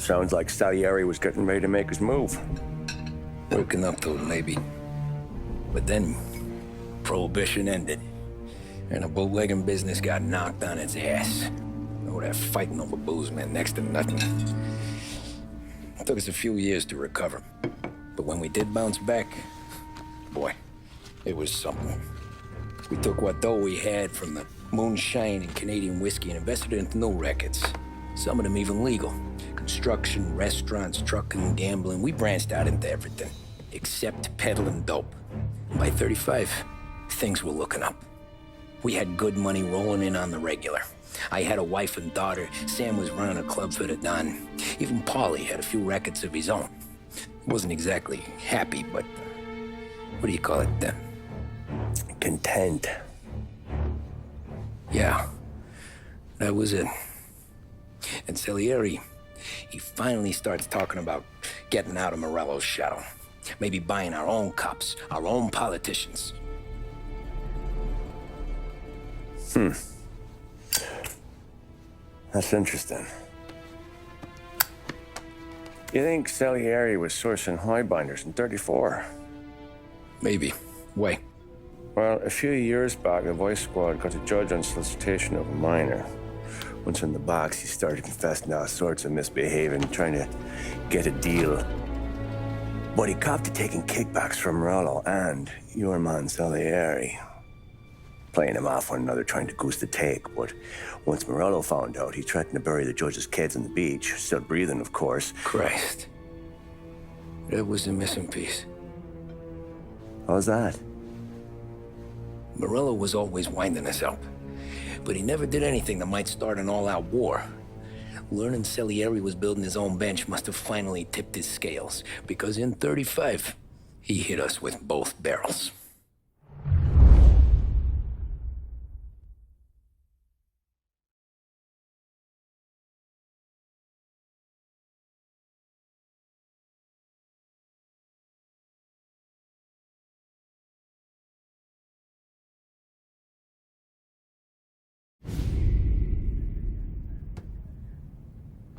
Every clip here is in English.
Sounds like Salieri was getting ready to make his move. Working up to it, maybe. But then, Prohibition ended, and the bootlegging business got knocked on its ass. Oh, that fighting over booze meant next to nothing. It took us a few years to recover. But when we did bounce back, boy, it was something. We took what dough we had from the moonshine and Canadian whiskey and invested it into new rackets. Some of them even legal. Construction, restaurants, trucking, gambling. We branched out into everything, except peddling dope. And by 35, things were looking up. We had good money rolling in on the regular. I had a wife and daughter. Sam was running a club for the Don. Even Paulie had a few rackets of his own. Wasn't exactly happy, but what do you call it then? Content. Yeah, that was it. And Salieri, he finally starts talking about getting out of Morello's shadow. Maybe buying our own cops, our own politicians. That's interesting. You think Salieri was sourcing highbinders in 34? Maybe. Why? Well, a few years back, the Vice Squad got a judge on solicitation of a minor. Once in the box, he started confessing to all sorts of misbehaving, trying to get a deal. But he copped to taking kickbacks from Morello and your man Salieri. Playing him off one another, trying to goose the take. But once Morello found out, he threatened to bury the judge's kids on the beach. Still breathing, of course. Christ. That was the missing piece. How's that? Morello was always winding us up. But he never did anything that might start an all-out war. Learning Salieri was building his own bench must have finally tipped his scales. Because in 35, he hit us with both barrels.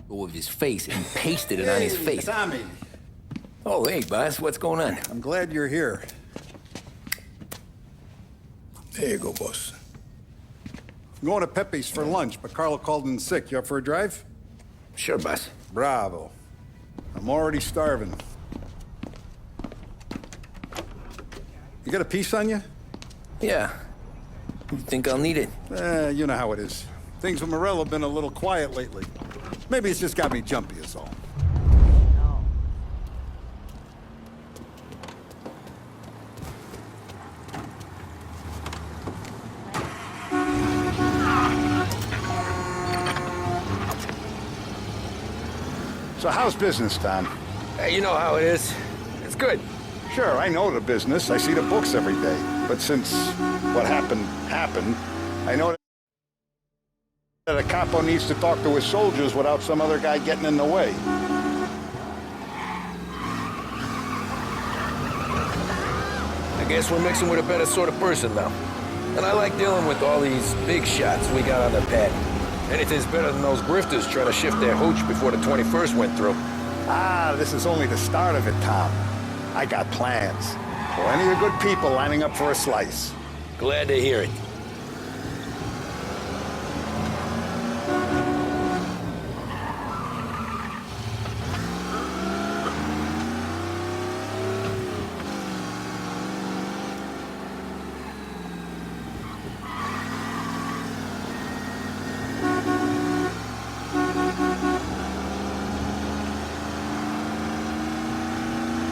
With his face and pasted it on his face. Tommy. Oh, hey, boss, what's going on? I'm glad you're here. There you go, boss. I'm going to Pepe's for lunch, but Carlo called in sick. You up for a drive? Sure, boss. Bravo. I'm already starving. You got a piece on you? Yeah. You think I'll need it? You know how it is. Things with Morello have been a little quiet lately. Maybe it's just got me jumpy is all. So how's business, Tom? Hey, you know how it is. It's good. Sure, I know the business. I see the books every day. But since what happened, I know that a capo needs to talk to his soldiers without some other guy getting in the way. I guess we're mixing with a better sort of person now. And I like dealing with all these big shots we got on the pad. Anything's better than those grifters trying to shift their hooch before the 21st went through. Ah, this is only the start of it, Tom. I got plans. Plenty of good people lining up for a slice. Glad to hear it.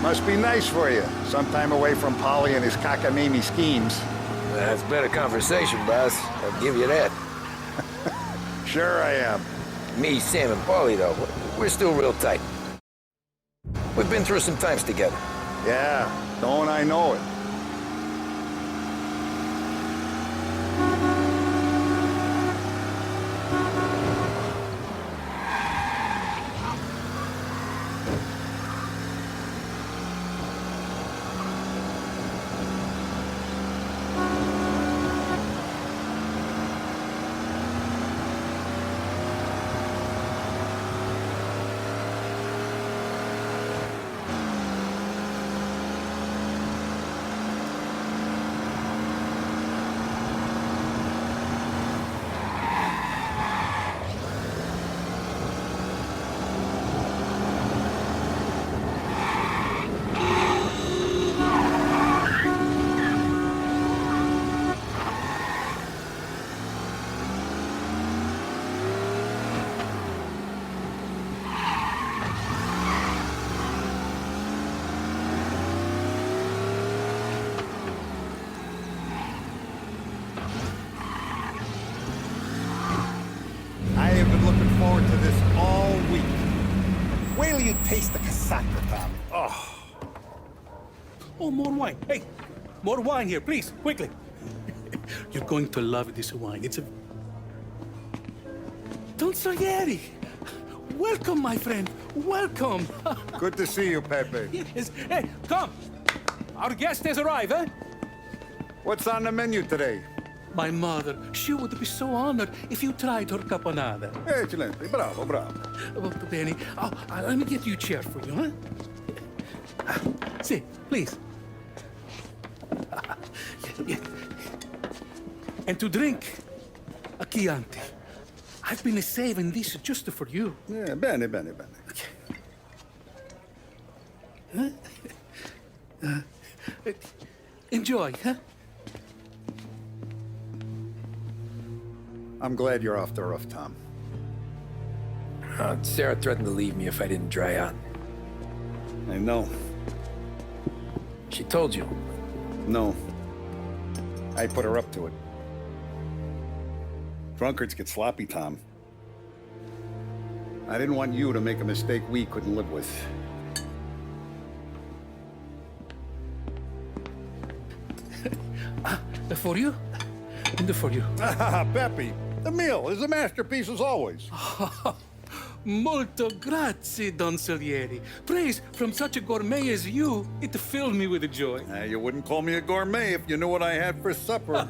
Must be nice for you. Some time away from Polly and his cockamamie schemes. That's better conversation, boss. I'll give you that. Sure I am. Me, Sam, and Paulie, though, we're still real tight. We've been through some times together. Yeah, don't I know it. for this all week. Wait till you taste the casaca, Tommy. Oh. Oh, more wine. Hey, more wine here, please, quickly. You're going to love this wine. It's a... Don Salieri! Welcome, my friend. Welcome. Good to see you, Pepe. Yes. Hey, come. Our guest has arrived, eh? What's on the menu today? My mother, she would be so honored if you tried her caponata. Excelente. Bravo, bravo. Molto bene. Oh, let me get you a chair for you, huh? See, please. Yeah. And to drink, a Chianti. I've been saving this just for you. Yeah, bene, bene, bene. Enjoy, huh? I'm glad you're off the roof, Tom. Sarah threatened to leave me if I didn't dry out. I know. She told you. No. I put her up to it. Drunkards get sloppy, Tom. I didn't want you to make a mistake we couldn't live with. For you, and for you. Pepe, the meal is a masterpiece as always. Molto grazie, Don Salieri. Praise from such a gourmet as you, it filled me with joy. You wouldn't call me a gourmet if you knew what I had for supper.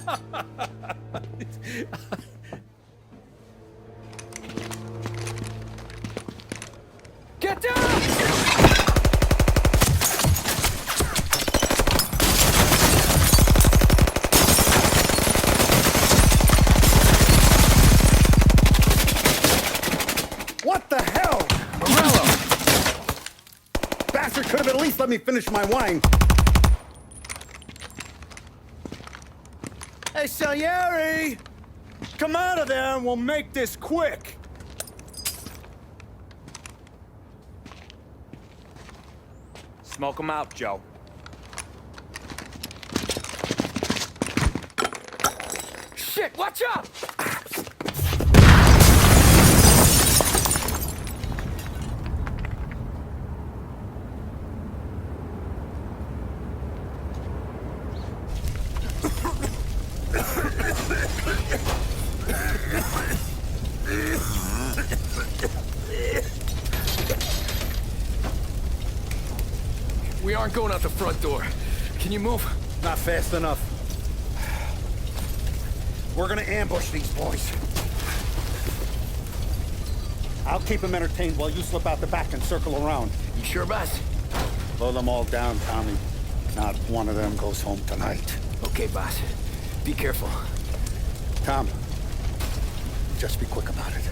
Get down! What the hell? Morello! Bastard could have at least let me finish my wine. Hey, Salieri! Come out of there and we'll make this quick. Smoke 'em out, Joe. Shit, watch out! We aren't going out the front door. Can you move? Not fast enough. We're gonna ambush these boys. I'll keep them entertained while you slip out the back and circle around. You sure, boss? Blow them all down, Tommy. Not one of them goes home tonight. Okay, boss. Be careful. Tom, just be quick about it.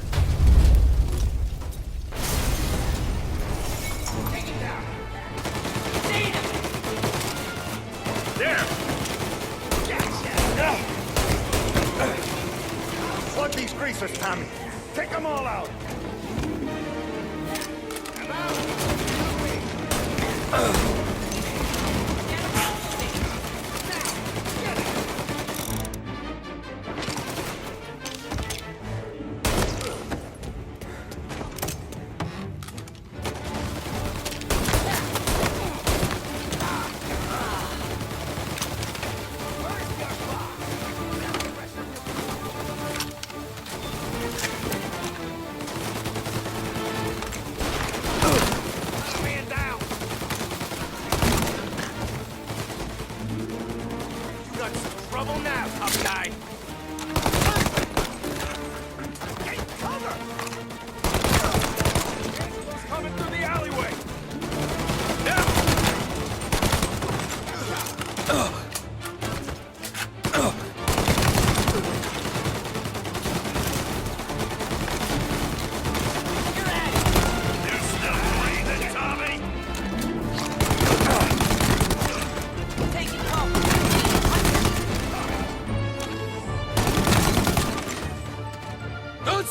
Plug these greasers, Tommy. Take them all out.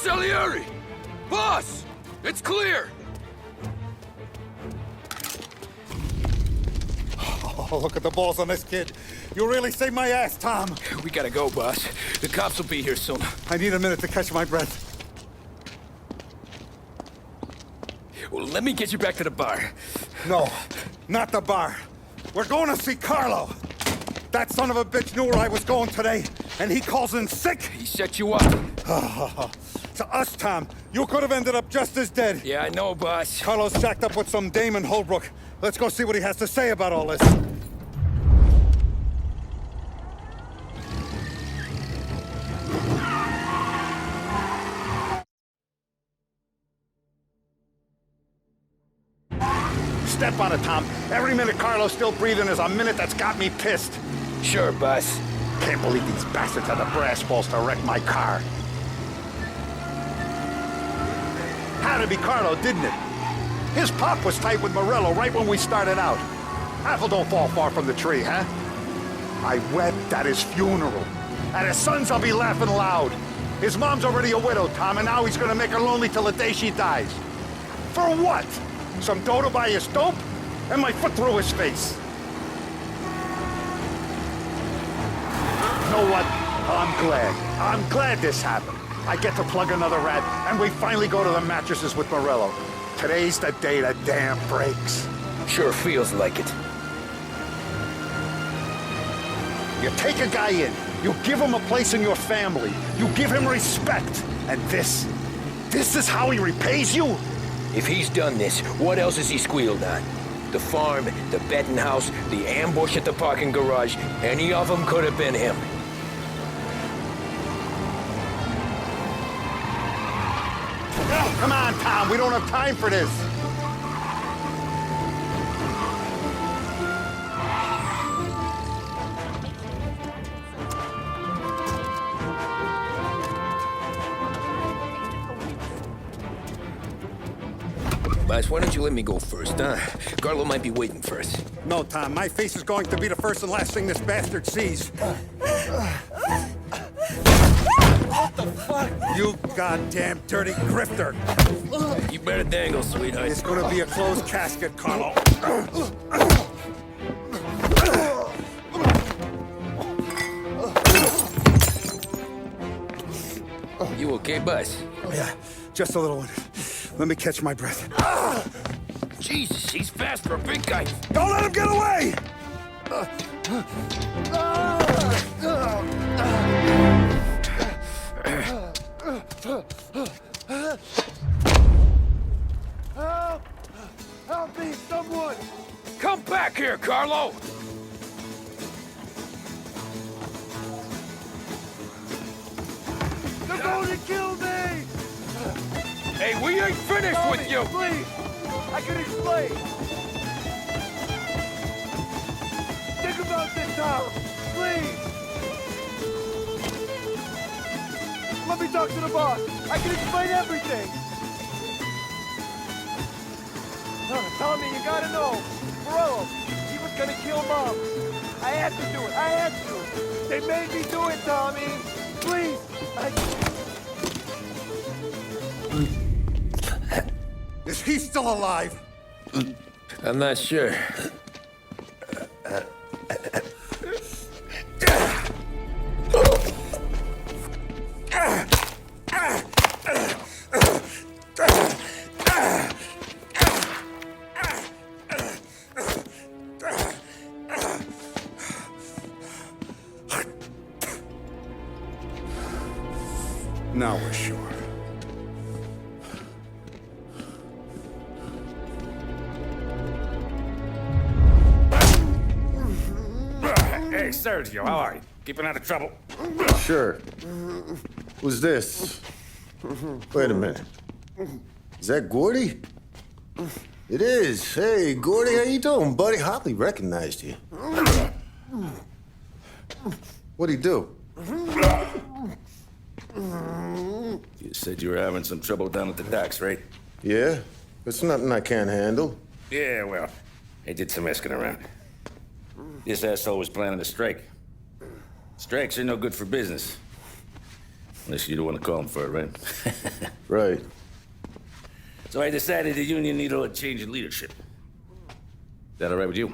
Salieri! Boss! It's clear! Oh, look at the balls on this kid. You really saved my ass, Tom. We gotta go, boss. The cops will be here soon. I need a minute to catch my breath. Well, let me get you back to the bar. No, not the bar. We're going to see Carlo. That son of a bitch knew where I was going today, and he calls in sick. He set you up. To us, Tom, you could have ended up just as dead. Yeah, I know, boss. Carlo's jacked up with some dame in Holbrook. Let's go see what he has to say about all this. Step on it, Tom. Every minute Carlo's still breathing is a minute that's got me pissed. Sure, boss. Can't believe these bastards had the brass balls to wreck my car. Had to be Carlo, didn't it? His pop was tight with Morello right when we started out. Apple don't fall far from the tree, huh? I wept at his funeral. At his son's, I'll be laughing loud. His mom's already a widow, Tom, and now he's gonna make her lonely till the day she dies. For what? Some dough to buy his dope? And my foot through his face. You know what? I'm glad this happened. I get to plug another rat, and we finally go to the mattresses with Morello. Today's the day the dam breaks. Sure feels like it. You take a guy in, you give him a place in your family, you give him respect, and this is how he repays you? If he's done this, what else has he squealed on? The farm, the betting house, the ambush at the parking garage, any of them could have been him. Oh, come on, Tom, we don't have time for this. Boss, why don't you let me go first, huh? Carlo might be waiting for us. No, Tom, my face is going to be the first and last thing this bastard sees. What the fuck? You goddamn dirty grifter. You better dangle, sweetheart. It's gonna be a closed casket, Carlo. You okay, boss? Yeah, just a little one. Let me catch my breath. Jesus, he's fast for a big guy. Don't let him get away! Help! Help me, someone! Come back here, Carlo! They're going to kill me! Hey, we ain't finished with you! Please! I can explain! Think about this, Tom! Please! Let me talk to the boss! I can explain everything! Tommy, you gotta know! Morello, he was gonna kill Mom! I had to do it! I had to! They made me do it, Tommy! Please! Is he still alive? I'm not sure. Now we're sure. Hey, Sergio, how are you? Keeping out of trouble? Sure. Who's this? Wait a minute. Is that Gordy? It is. Hey, Gordy, how you doing, buddy? Hardly recognized you. What'd he do? You said you were having some trouble down at the docks, right? Yeah? It's nothing I can't handle. Yeah, well, I did some asking around. This asshole was planning a strike. Strikes are no good for business. Unless you don't want to call him for it, right? Right. So I decided the union needed a change in leadership. Is that all right with you?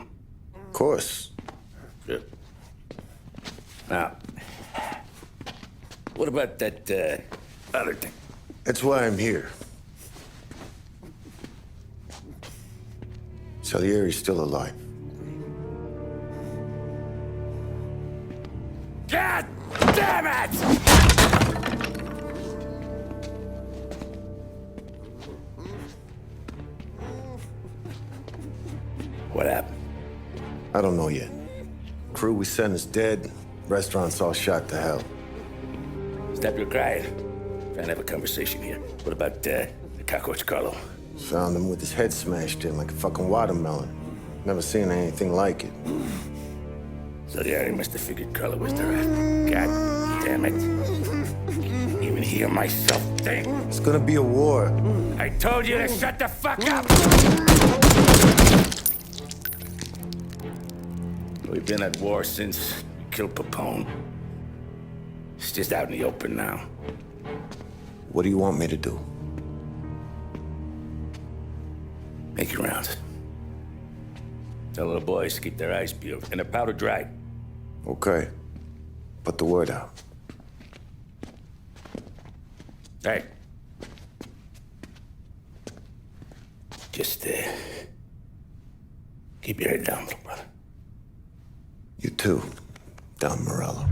Of course. Good. Now, what about that, other thing? That's why I'm here. Salieri's still alive. God damn it! What happened? I don't know yet. Crew we sent is dead. Restaurant's all shot to hell. Stop your crying. Trying to have a conversation here. What about the cockroach Carlo? Found him with his head smashed in like a fucking watermelon. Never seen anything like it. So the area must have figured Carlo was the rat. God damn it. Can't even hear myself think. It's gonna be a war. I told you to shut the fuck up! We've been at war since we killed Papone. It's just out in the open now. What do you want me to do? Make your rounds. Tell little boys to keep their eyes peeled and their powder dry. Okay. Put the word out. Hey. Just, keep your head down, little brother. You too, Don Morello.